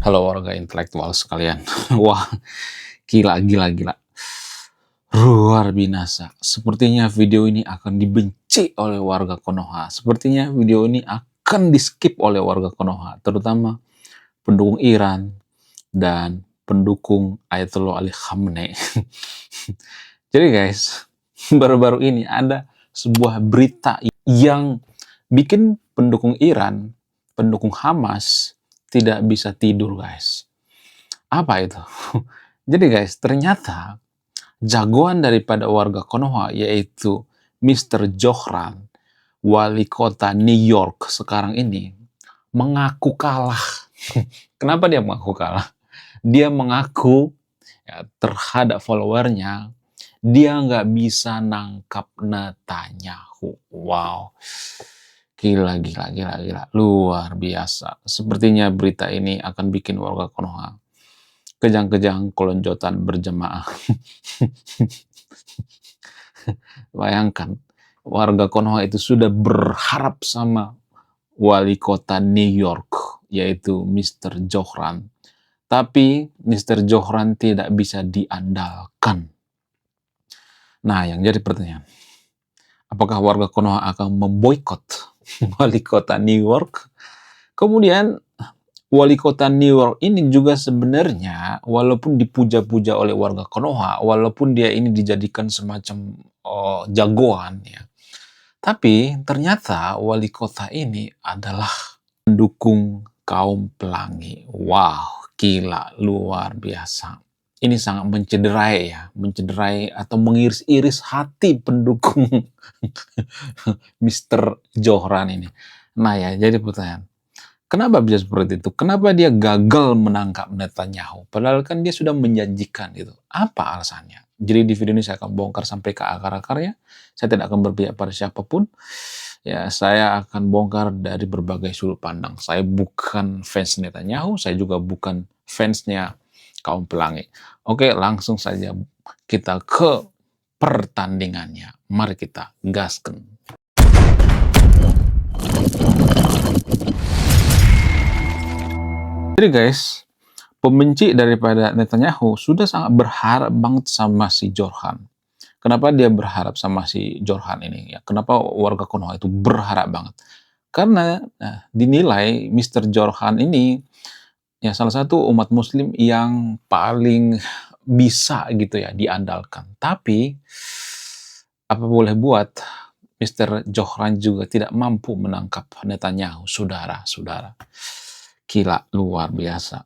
Halo warga intelektual sekalian. Wah, gila gila gila. Luar binasa. Sepertinya video ini akan dibenci oleh warga Konoha. Sepertinya video ini akan di-skip oleh warga Konoha, terutama pendukung Iran dan pendukung Ayatollah Ali Khamenei. Jadi guys, baru-baru ini ada sebuah berita yang bikin pendukung Iran, pendukung Hamas tidak bisa tidur guys. Apa itu? Jadi guys, ternyata jagoan daripada warga Konoha yaitu Mr. Johran, wali kota New York sekarang ini, mengaku kalah. Kenapa dia mengaku kalah? Dia mengaku ya, terhadap followernya, dia nggak bisa nangkap Netanyahu. Wow, gila, gila, gila, gila, luar biasa. Sepertinya berita ini akan bikin warga Konoha kejang-kejang kelonjotan berjemaah. Bayangkan, warga Konoha itu sudah berharap sama wali kota New York, yaitu Mr. Johran. Tapi Mr. Johran tidak bisa diandalkan. Nah, yang jadi pertanyaan, apakah warga Konoha akan memboikot wali kota New York? Kemudian, wali kota New York ini juga sebenarnya, walaupun dipuja-puja oleh warga Konoha, walaupun dia ini dijadikan semacam jagoan, ya, tapi ternyata wali kota ini adalah pendukung kaum pelangi. Wow, gila, luar biasa. Ini sangat mencederai ya, mencederai atau mengiris-iris hati pendukung Mr. Johran ini. Nah ya, jadi pertanyaan, kenapa bisa seperti itu? Kenapa dia gagal menangkap Netanyahu? Padahal kan dia sudah menjanjikan itu. Apa alasannya? Jadi di video ini saya akan bongkar sampai ke akar-akarnya. Saya tidak akan berpihak pada siapapun. Ya, saya akan bongkar dari berbagai sudut pandang. Saya bukan fans Netanyahu, saya juga bukan fansnya kaum pelangi. Oke, langsung saja kita ke pertandingannya. Mari kita gaskan. Jadi guys, pembenci daripada Netanyahu sudah sangat berharap banget sama si Johran. Kenapa dia berharap sama si Johran ini? Ya, kenapa warga Konoha itu berharap banget? Karena dinilai Mr. Johran ini ya salah satu umat muslim yang paling bisa gitu ya diandalkan. Tapi apa boleh buat, Mr. Johran juga tidak mampu menangkap Netanyahu, saudara-saudara. Gila, luar biasa.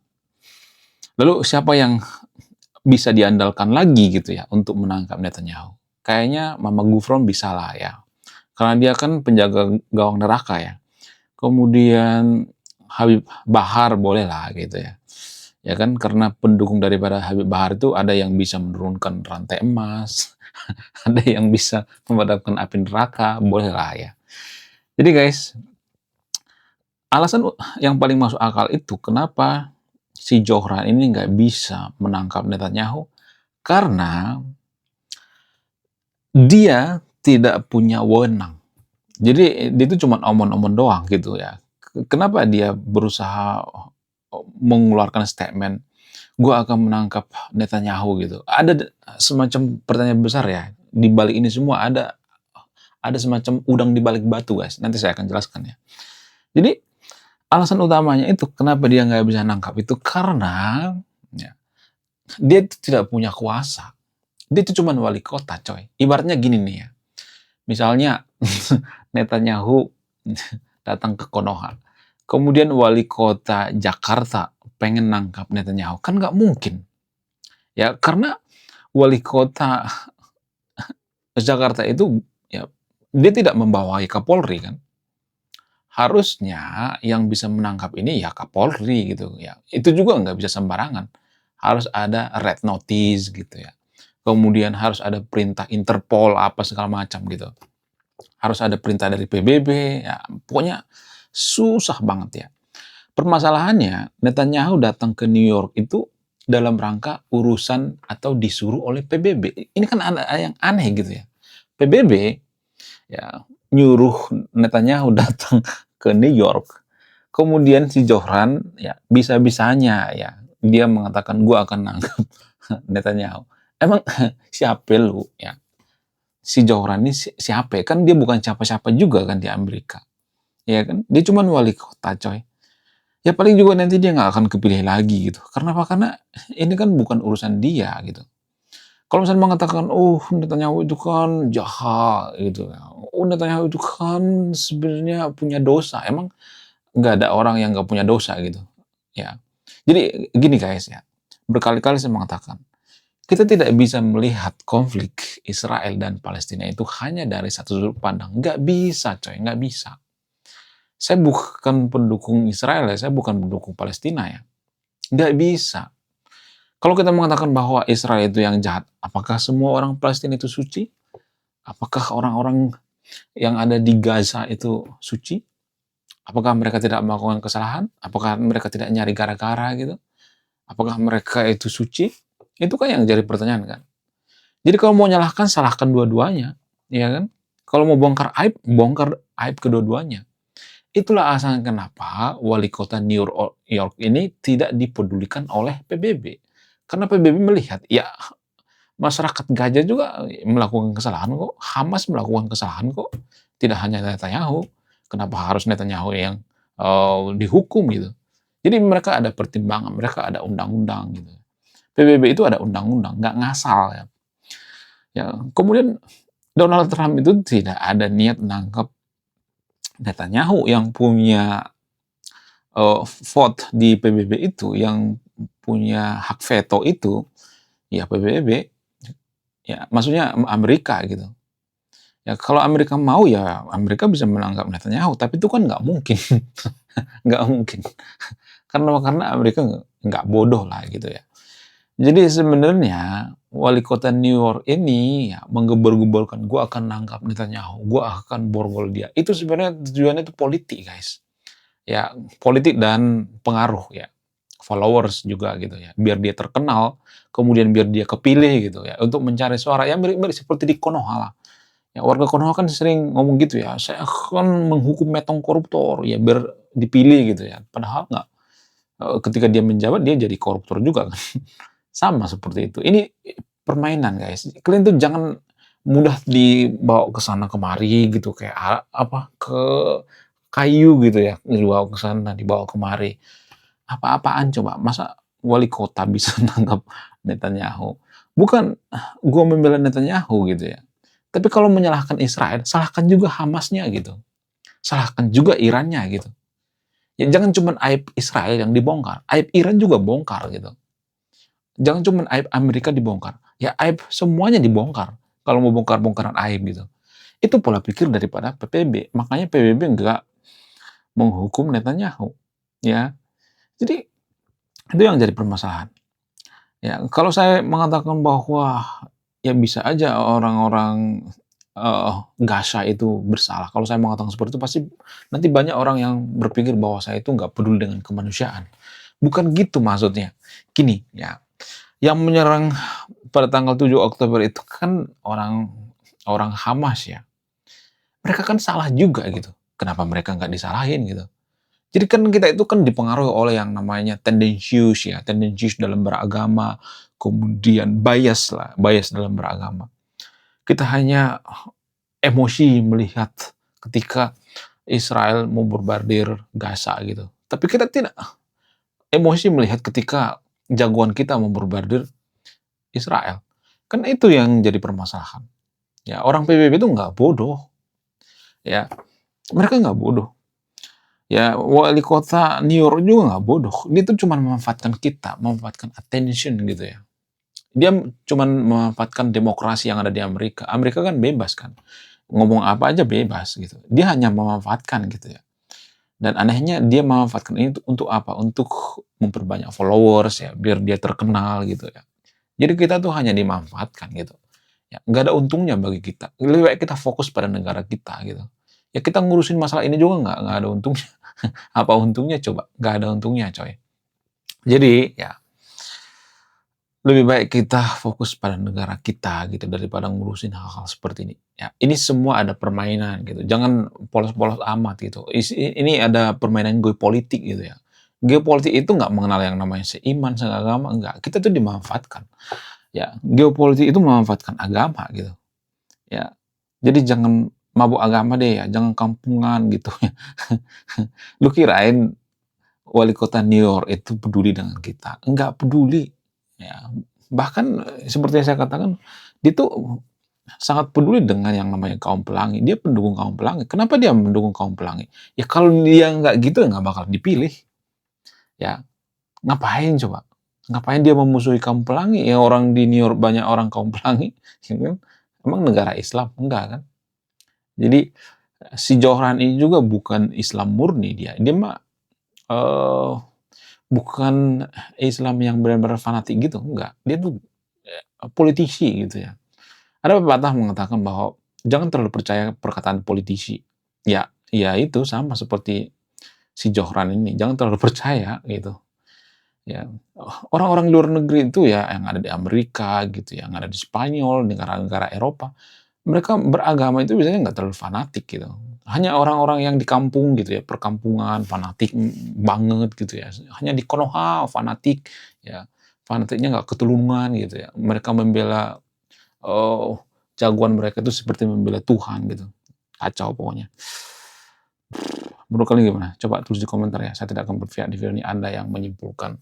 Lalu siapa yang bisa diandalkan lagi gitu ya untuk menangkap Netanyahu? Kayaknya Mama Gufron bisa lah ya. Karena dia kan penjaga gawang neraka ya. Kemudian Habib Bahar boleh lah gitu ya. Ya kan, karena pendukung daripada Habib Bahar itu ada yang bisa menurunkan rantai emas, ada yang bisa memadamkan api neraka, boleh lah ya. Jadi guys, alasan yang paling masuk akal itu kenapa si Johran ini nggak bisa menangkap Netanyahu, karena dia tidak punya wewenang. Jadi dia itu cuma omong-omong doang gitu ya. Kenapa dia berusaha mengeluarkan statement, gue akan menangkap Netanyahu gitu. Ada semacam pertanyaan besar ya. Di balik ini semua ada semacam udang di balik batu guys. Nanti saya akan jelaskan ya. Jadi alasan utamanya itu kenapa dia nggak bisa nangkap itu karena ya, dia itu tidak punya kuasa. Dia itu cuma wali kota coy. Ibaratnya gini nih ya. Misalnya Netanyahu datang ke Konoha. Kemudian wali kota Jakarta pengen nangkap Netanyahu. Kan nggak mungkin. Ya, karena wali kota Jakarta itu ya dia tidak membawai Kapolri kan. Harusnya yang bisa menangkap ini ya Kapolri gitu ya. Itu juga nggak bisa sembarangan. Harus ada red notice gitu ya. Kemudian harus ada perintah Interpol apa segala macam gitu. Harus ada perintah dari PBB ya. Pokoknya susah banget ya. Permasalahannya Netanyahu datang ke New York itu dalam rangka urusan atau disuruh oleh PBB. Ini kan ada yang aneh gitu ya. PBB ya nyuruh Netanyahu datang ke New York. Kemudian si Joran ya bisa-bisanya ya dia mengatakan gua akan nangkep Netanyahu. Emang siapa lu ya? Si Joran ini siapa? Kan dia bukan siapa-siapa juga kan di Amerika. Ya kan? Dia cuma wali kota, coy. Ya paling juga nanti dia nggak akan kepilih lagi gitu. Karena apa? Karena ini kan bukan urusan dia gitu. Kalau misalnya mengatakan, oh Netanyahu itu kan jahat gitu, oh Netanyahu itu kan sebenarnya punya dosa, emang nggak ada orang yang nggak punya dosa gitu, ya. Jadi gini guys ya, berkali-kali saya mengatakan, kita tidak bisa melihat konflik Israel dan Palestina itu hanya dari satu sudut pandang, nggak bisa coy, nggak bisa. Saya bukan pendukung Israel ya, saya bukan pendukung Palestina ya, nggak bisa. Kalau kita mengatakan bahwa Israel itu yang jahat, apakah semua orang Palestina itu suci? Apakah orang-orang yang ada di Gaza itu suci? Apakah mereka tidak melakukan kesalahan? Apakah mereka tidak nyari gara-gara gitu? Apakah mereka itu suci? Itu kan yang jadi pertanyaan kan. Jadi kalau mau nyalahkan, salahkan dua-duanya, ya kan? Kalau mau bongkar bongkar aib kedua-duanya. Itulah alasan kenapa wali kota New York ini tidak dipedulikan oleh PBB. Karena PBB melihat, ya masyarakat Gaza juga melakukan kesalahan kok, Hamas melakukan kesalahan kok, tidak hanya Netanyahu. Kenapa harus Netanyahu yang dihukum gitu? Jadi mereka ada pertimbangan, mereka ada undang-undang gitu. PBB itu ada undang-undang, nggak ngasal ya. Ya, kemudian Donald Trump itu tidak ada niat menangkap Netanyahu yang punya vote di PBB itu, yang punya hak veto itu, ya PBB. Ya, maksudnya Amerika gitu. Ya kalau Amerika mau ya Amerika bisa menangkap Netanyahu, tapi itu kan nggak mungkin, nggak mungkin. Karena Amerika nggak bodoh lah gitu ya. Jadi sebenarnya wali kota New York ini ya menggebor-geborkan, gue akan nangkap Netanyahu, gue akan borgol dia. Itu sebenarnya tujuannya itu politik guys. Ya politik dan pengaruh ya. Followers juga gitu ya. Biar dia terkenal, kemudian biar dia kepilih gitu ya. Untuk mencari suara, ya mirip-mirip seperti di Konoha lah. Ya, warga Konoha kan sering ngomong gitu ya, saya akan menghukum metong koruptor, ya biar dipilih gitu ya. Padahal nggak, ketika dia menjabat dia jadi koruptor juga kan. Sama seperti itu. Ini permainan guys. Kalian tuh jangan mudah dibawa ke sana kemari gitu kayak apa ke kayu gitu ya, dibawa ke sana, dibawa kemari. Apa-apaan coba? Masa wali kota bisa nangkap Netanyahu? Bukan gua membela Netanyahu gitu ya. Tapi kalau menyalahkan Israel, salahkan juga Hamasnya gitu. Salahkan juga Irannya gitu. Ya jangan cuma aib Israel yang dibongkar, aib Iran juga bongkar gitu. Jangan cuma aib Amerika dibongkar, ya aib semuanya dibongkar. Kalau mau bongkar-bongkaran aib gitu. Itu pola pikir daripada PBB. Makanya PBB nggak menghukum Netanyahu. Ya, jadi itu yang jadi permasalahan. Ya, kalau saya mengatakan bahwa ya bisa aja orang-orang Gaza itu bersalah. Kalau saya mengatakan seperti itu pasti nanti banyak orang yang berpikir bahwa saya itu nggak peduli dengan kemanusiaan. Bukan gitu maksudnya. Gini ya, yang menyerang pada tanggal 7 Oktober itu kan orang orang Hamas ya. Mereka kan salah juga gitu. Kenapa mereka nggak disalahin gitu? Jadi kan kita itu kan dipengaruhi oleh yang namanya tendensius ya, tendensius dalam beragama, kemudian bias lah, bias dalam beragama. Kita hanya emosi melihat ketika Israel membombardir Gaza gitu. Tapi kita tidak emosi melihat ketika jagoan kita membombardir Israel. Kan itu yang jadi permasalahan. Ya, orang PBB itu nggak bodoh. Ya, mereka nggak bodoh. Ya, wali kota New York juga nggak bodoh. Dia tuh cuma memanfaatkan kita, memanfaatkan attention gitu ya. Dia cuma memanfaatkan demokrasi yang ada di Amerika. Amerika kan bebas kan. Ngomong apa aja bebas gitu. Dia hanya memanfaatkan gitu ya. Dan anehnya dia memanfaatkan ini untuk apa? Untuk memperbanyak followers ya, biar dia terkenal gitu ya. Jadi kita tuh hanya dimanfaatkan gitu. Ya, nggak ada untungnya bagi kita. Lebih baik kita fokus pada negara kita gitu. Ya kita ngurusin masalah ini juga nggak ada untungnya. Apa untungnya coba? Nggak ada untungnya coy. Jadi ya Lebih baik kita fokus pada negara kita gitu daripada ngurusin hal-hal seperti ini. Ya, ini semua ada permainan gitu. Jangan polos-polos amat gitu. Ini ada permainan geopolitik gitu ya. Geopolitik itu nggak mengenal yang namanya seiman, seagama, enggak. Kita tuh dimanfaatkan. Ya, geopolitik itu memanfaatkan agama gitu. Ya. Jadi jangan mabuk agama deh ya, jangan kampungan gitu ya. Lu kirain wali kota New York itu peduli dengan kita? Enggak peduli. Ya, bahkan seperti yang saya katakan, dia tuh sangat peduli dengan yang namanya kaum pelangi. Dia pendukung kaum pelangi. Kenapa dia mendukung kaum pelangi? Ya kalau dia nggak gitu, nggak bakal dipilih. Ya, ngapain coba? Ngapain dia memusuhi kaum pelangi? Ya orang di New York banyak orang kaum pelangi, ya kan? Emang negara Islam? Enggak kan? Jadi si Joran ini juga bukan Islam murni dia. Dia mah eh, bukan Islam yang benar-benar fanatik gitu, enggak. Dia tuh politisi gitu ya. Ada pepatah mengatakan bahwa jangan terlalu percaya perkataan politisi. Ya itu sama seperti si Johran ini, jangan terlalu percaya gitu. Ya, orang-orang luar negeri itu ya yang ada di Amerika gitu, yang ada di Spanyol, negara-negara Eropa, mereka beragama itu biasanya nggak terlalu fanatik gitu. Hanya orang-orang yang di kampung gitu ya, perkampungan, fanatik banget gitu ya. Hanya di Konoha fanatik, ya. Fanatiknya nggak ketulungan gitu ya. Mereka membela oh, jagoan mereka itu seperti membela Tuhan gitu. Kacau pokoknya. Menurut kalian gimana? Coba tulis di komentar ya. Saya tidak akan berpihak di video ini. Anda yang menyimpulkan.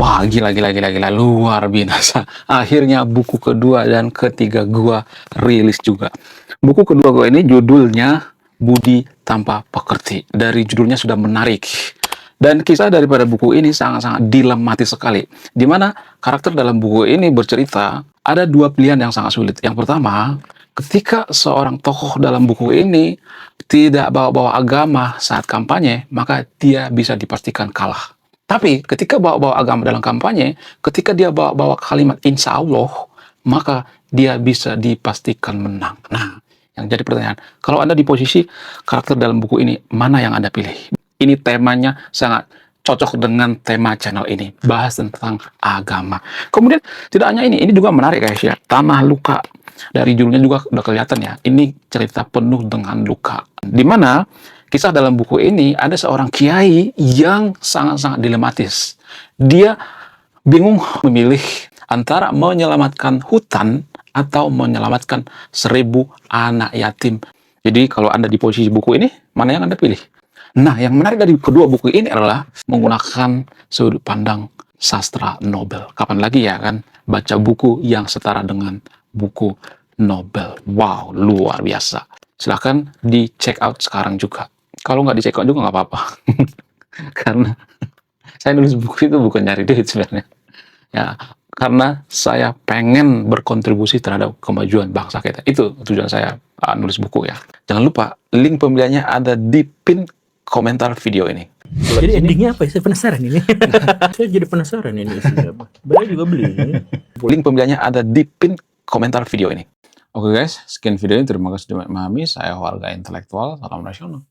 Wah, gila, luar biasa. Akhirnya buku kedua dan ketiga gua rilis juga. Buku kedua gua ini judulnya Budi Tanpa Pekerti. Dari judulnya sudah menarik. Dan kisah daripada buku ini sangat-sangat dilematis sekali. Di mana karakter dalam buku ini bercerita ada dua pilihan yang sangat sulit. Yang pertama, ketika seorang tokoh dalam buku ini tidak bawa-bawa agama saat kampanye, maka dia bisa dipastikan kalah. Tapi ketika bawa-bawa agama dalam kampanye, ketika dia bawa-bawa kalimat insya Allah, maka dia bisa dipastikan menang. Nah, yang jadi pertanyaan, kalau Anda di posisi karakter dalam buku ini, mana yang Anda pilih? Ini temanya sangat cocok dengan tema channel ini, bahas tentang agama. Kemudian tidak hanya ini juga menarik guys ya, Tanah Luka. Dari judulnya juga udah kelihatan ya, ini cerita penuh dengan luka. Dimana kisah dalam buku ini ada seorang kiai yang sangat-sangat dilematis. Dia bingung memilih antara menyelamatkan hutan atau menyelamatkan 1000 anak yatim. Jadi kalau Anda di posisi buku ini, mana yang Anda pilih? Nah, yang menarik dari kedua buku ini adalah menggunakan sudut pandang sastra Nobel. Kapan lagi ya kan baca buku yang setara dengan buku Nobel. Wow, luar biasa. Silahkan di check out sekarang juga. Kalau nggak di check out juga nggak apa-apa. Karena saya nulis buku itu bukan nyari duit sebenarnya. Ya, karena saya pengen berkontribusi terhadap kemajuan bangsa kita. Itu tujuan saya nulis buku ya. Jangan lupa, link pembeliannya ada di pin komentar video ini. Jadi endingnya apa ya? Saya penasaran ini. Saya jadi penasaran ini isinya apa. Saya juga beli ini. Link pembeliannya ada di pin komentar video ini. Oke guys, sekian video ini. Terima kasih sudah memahami. Saya warga intelektual. Salam rasional.